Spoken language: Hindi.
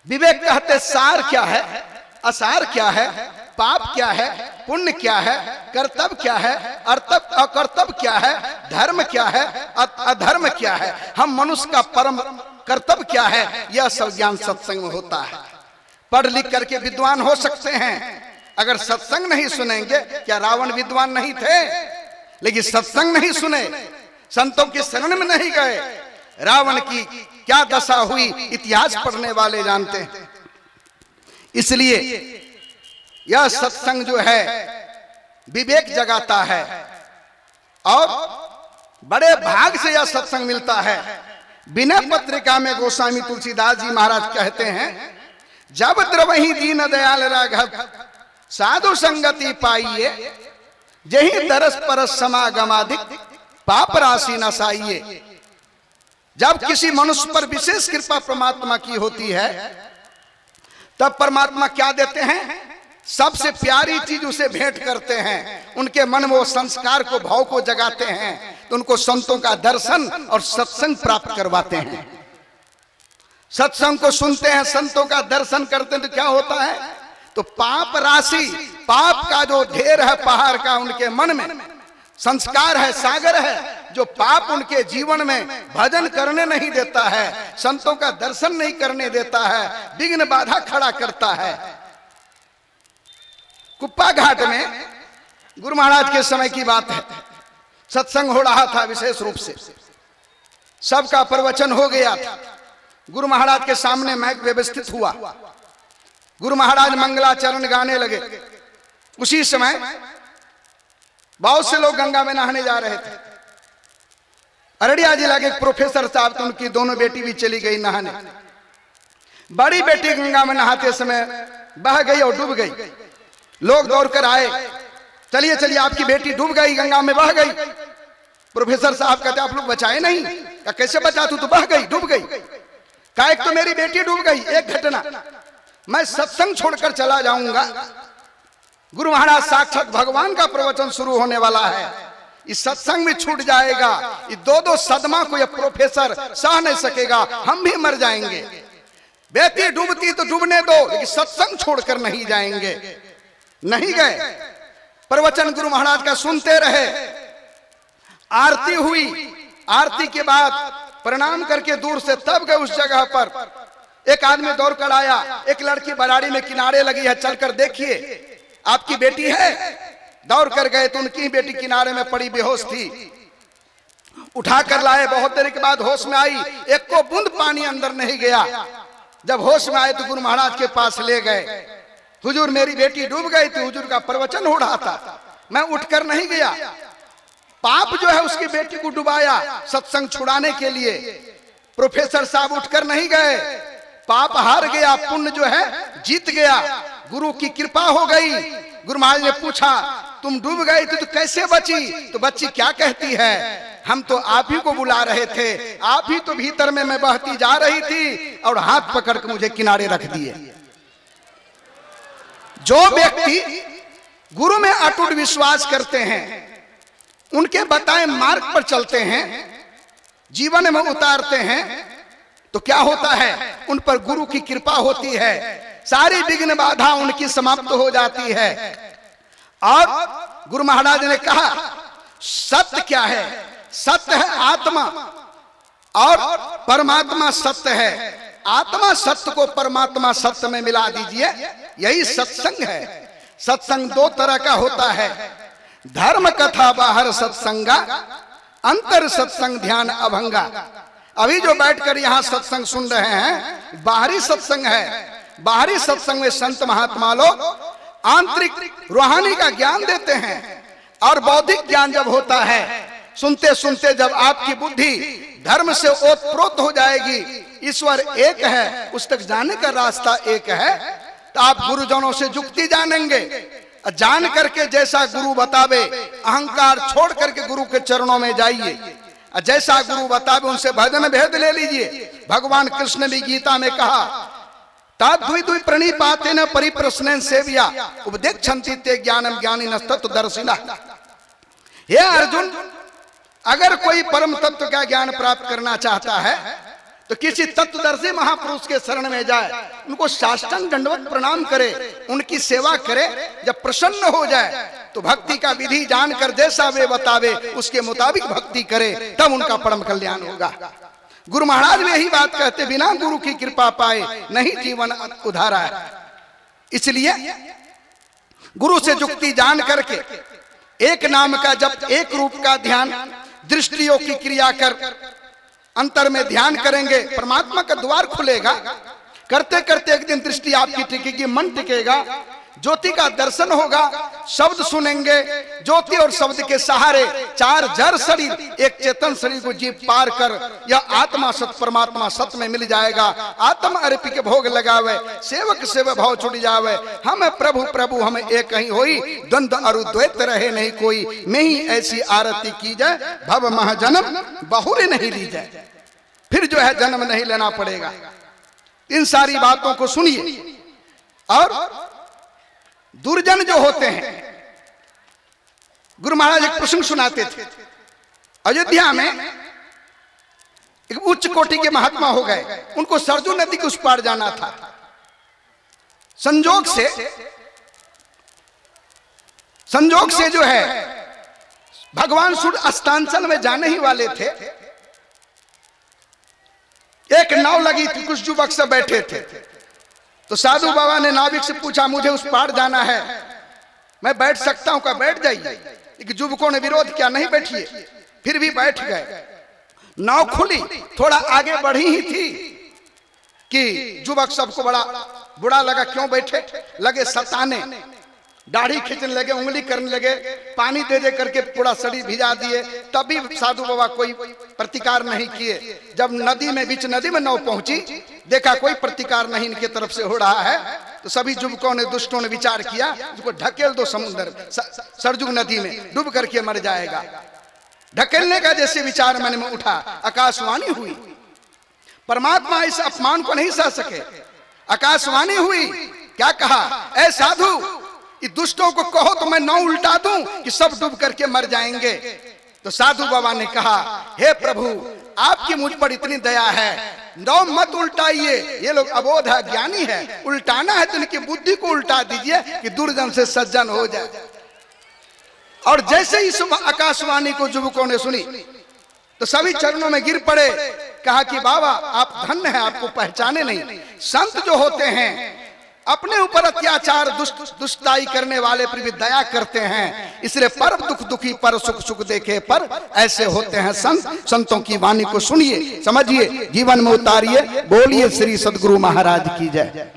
विवेक कहते सार क्या है, असार क्या है, पाप क्या है, पुण्य क्या है, कर्तव्य क्या है, अकर्तव्य क्या है, धर्म क्या है, अधर्म क्या है, हम मनुष्य का परम कर्तव्य क्या है, यह सब ज्ञान सत्संग में होता है। पढ़ लिख करके विद्वान हो सकते हैं, अगर सत्संग नहीं सुनेंगे, क्या रावण विद्वान नहीं थे? लेकिन सत्संग नहीं सुने, संतों की शरण में नहीं गए, रावण की क्या दशा हुई इतिहास पढ़ने वाले जानते हैं। इसलिए यह सत्संग जो है विवेक जगाता है और बड़े भाग से यह सत्संग मिलता है। विनय पत्रिका में गोस्वामी तुलसीदास जी महाराज कहते हैं, जब द्रवहि दीन दयाल राघव साधु संगति पाइए, जही दरस परस समागमाधिक पाप राशि नसाइए। जब किसी मनुष्य पर विशेष कृपा परमात्मा की होती है, तब परमात्मा क्या देते हैं? सबसे प्यारी चीज उसे भेंट करते हैं, उनके मन में वो संस्कार को, भाव को जगाते हैं, तो उनको संतों का दर्शन और सत्संग प्राप्त करवाते हैं। सत्संग को सुनते हैं, संतों का दर्शन करते हैं, तो क्या होता है? तो पाप राशि, पाप का जो ढेर है पहाड़ का उनके मन में, संस्कार है, सागर है, जो पाप उनके जीवन में भजन करने नहीं देता है, संतों का दर्शन नहीं करने देता है, विघ्न बाधा खड़ा करता है। कुप्पा घाट में गुरु महाराज के समय की बात है, सत्संग हो रहा था विशेष रूप से, सबका प्रवचन हो गया था। गुरु महाराज के सामने माइक व्यवस्थित हुआ, गुरु महाराज मंगलाचरण गाने लगे। उसी समय बहुत से लोग गंगा में नहाने जा रहे थे। अररिया जिला के एक प्रोफेसर साहब, तो उनकी दोनों बेटी भी चली गई नहाने। बड़ी बेटी गंगा में नहाते समय बह गई और डूब गई। लोग दौड़कर आए, चलिए चलिए आपकी बेटी डूब गई, गंगा में बह गई। प्रोफेसर साहब कहते आप लोग बचाए नहीं? क्या कैसे बचा? तू तो बह गई, डूब गई। कहा एक तो मेरी बेटी डूब गई, एक घटना, मैं सत्संग छोड़कर चला जाऊंगा, गुरु महाराज साक्षात भगवान का प्रवचन शुरू होने वाला है, इस सत्संग में छूट जाएगा, ये दो सदमा को यह प्रोफेसर सह नहीं सकेगा, हम भी मर जाएंगे। बेटी डूबती तो डूबने दो, लेकिन सत्संग छोड़कर नहीं जाएंगे। नहीं गए, प्रवचन गुरु महाराज का सुनते रहे। आरती हुई, आरती के बाद प्रणाम करके दूर से तब गए उस जगह पर। एक आदमी दौड़ कर आया, एक लड़की बराड़ी में किनारे लगी है, चलकर देखिए आपकी बेटी है। दौड़ कर गए तो उनकी बेटी किनारे में पड़ी बेहोश थी, उठा कर लाए। बहुत देर के बाद होश में आई, एक को बूंद पानी अंदर नहीं गया। जब होश में आए तो गुरु महाराज के पास ले गए। हुजूर मेरी बेटी डूब गई थी, हुजूर का प्रवचन हो रहा था, मैं उठकर नहीं गया। पाप जो है उसकी बेटी को डुबाया सत्संग छुड़ाने के लिए। प्रोफेसर साहब उठकर नहीं गए, पाप हार गया, पुण्य जो है जीत गया, गुरु की कृपा हो गई। गुरु महाराज ने पूछा तुम डूब गई थी तो कैसे बची? तो बच्ची क्या कहती है, हम तो आप ही को बुला रहे थे, आप ही तो भीतर में मैं बहती जा रही थी और हाथ पकड़ के मुझे किनारे रख दिए। जो व्यक्ति गुरु में अटूट विश्वास करते हैं, उनके बताए मार्ग पर चलते हैं, जीवन में उतारते हैं, तो क्या होता है? उन पर गुरु की कृपा होती है, सारी विघ्न बाधा उनकी समाप्त हो जाती है। और गुरु महाराज ने कहा सत्य क्या है? सत्य है आत्मा और परमात्मा सत्य है। आत्मा सत्य को परमात्मा सत्य में मिला दीजिए, यही सत्संग है। सत्संग दो तरह का होता है, धर्म कथा बाहर सत्संगा, अंतर सत्संग ध्यान अभंगा। अभी जो बैठकर यहाँ सत्संग सुन रहे हैं बाहरी सत्संग है। बाहरी सत्संग में संत महात्मा लोग आंतरिक रूहानी का ज्ञान देते हैं, और बौद्धिक ज्ञान जब होता है, सुनते सुनते जब आपकी बुद्धि धर्म से ओतप्रोत हो जाएगी, ईश्वर एक है, उस तक जाने का रास्ता एक है, तो आप गुरुजनों से जुक्ति जानेंगे। जान करके जैसा गुरु बतावे, अहंकार छोड़ करके गुरु के चरणों में जाइए, जैसा गुरु बतावे उनसे भजन भेद ले लीजिए। भगवान कृष्ण ने गीता में कहा ताद्वि द्वि प्रणिपातेन परिप्रश्नेन सेव्या उपदेक्षन्ति ते ज्ञानम ज्ञानिनः तत्त्वदर्शिनः। हे अर्जुन, अगर कोई परम तत्व का ज्ञान प्राप्त करना चाहता है तो किसी तत्वदर्शी महापुरुष के शरण में जाए, उनको साष्टांग दंडवत प्रणाम करे, उनकी सेवा करे। जब प्रसन्न हो जाए तो भक्ति का विधि जानकर जैसा वे बतावे उसके मुताबिक भक्ति करे, तब उनका परम कल्याण होगा। गुरु महाराज भी यही बात कहते, बिना गुरु की कृपा पाए नहीं जीवन उधारा है। इसलिए गुरु से जुक्ति जान करके एक नाम का जब, एक रूप का ध्यान, दृष्टियों की क्रिया कर अंतर में ध्यान करेंगे, परमात्मा का द्वार खुलेगा। करते करते एक दिन दृष्टि आपकी टिकेगी, मन टिकेगा, ज्योति का दर्शन होगा, शब्द सुनेंगे। ज्योति और शब्द के सहारे चार जड़ शरीर एक चेतन शरीर को जीव पार कर यह आत्मा सत परमात्मा सत में मिल जाएगा। आत्म अर्पी के भोग लगावे, सेवक सेवा भाव छुट जावे। हम प्रभु प्रभु हम एक ही होई, द्वंद्व अरु द्वैत रहे नहीं कोई। मैं ही ऐसी आरती की जाए, भव महाजन्म बहुरे नहीं ली जाए। फिर जो है जन्म नहीं लेना पड़ेगा। इन सारी बातों को सुनिए। और दुर्जन जो होते हैं, गुरु महाराज एक प्रसंग सुनाते थे। अयोध्या में एक उच्च कोटि के महात्मा हो गए, उनको सरजू नदी के उस पार जाना था। संजोग से जो है भगवान सूर्य अस्तांचल में जाने ही वाले थे। एक नाव लगी थी, कुछ युवक सब बैठे थे। तो साधु बाबा ने नाविक से पूछा, मुझे उस पार जाना है, मैं बैठ सकता हूं? क्या बैठ जाइए। युवकों ने विरोध किया, नहीं बैठिए। फिर भी बैठ गए। नाव खुली, थोड़ा आगे बढ़ी ही थी कि युवक सबको बड़ा बुरा लगा, क्यों बैठे, लगे सताने, दाढ़ी खींचने लगे, उंगली करने लगे, पानी दे दे करके पूरा शरीर भिजा दिए। तभी साधु बाबा कोई प्रतिकार नहीं किए। जब नदी में, बीच नदी में नाव पहुंची, देखा कोई प्रतिकार नहीं इनके तरफ से हो रहा है, तो सभी युवकों ने, दुष्टों ने विचार किया, इसको ढकेल दो समुद्र, सरजू नदी में, डूब करके मर जाएगा। ढकेलने का जैसे विचार मन में उठा, आकाशवाणी हुई। परमात्मा इस अपमान को नहीं सह सके। आकाशवाणी हुई, क्या कहा, ऐ साधु, इस दुष्टों को कहो तो मैं नाव उल्टा दूं कि सब डूब करके मर जाएंगे। तो साधु बाबा ने कहा, हे प्रभु, आपकी मुझ पर इतनी दया है, नाव मत उल्टाइए, ये लोग अबोध है, ज्ञानी है। उल्टाना है तो इनकी बुद्धि को उल्टा दीजिए कि दुर्जन से सज्जन हो जाए। और जैसे ही सुबह आकाशवाणी को युवकों ने सुनी तो सभी चरणों में गिर पड़े। कहा कि बाबा आप धन्य हैं, आपको पहचाने नहीं। संत जो होते हैं अपने ऊपर अत्याचार दुष्टाई करने वाले पर भी दया करते हैं। इसलिए पर दुख दुखी पर सुख सुख देखे पर ऐसे होते हैं संत। संतों की वाणी को सुनिए, समझिए, जीवन में उतारिए। बोलिए श्री सद्गुरु महाराज की जय।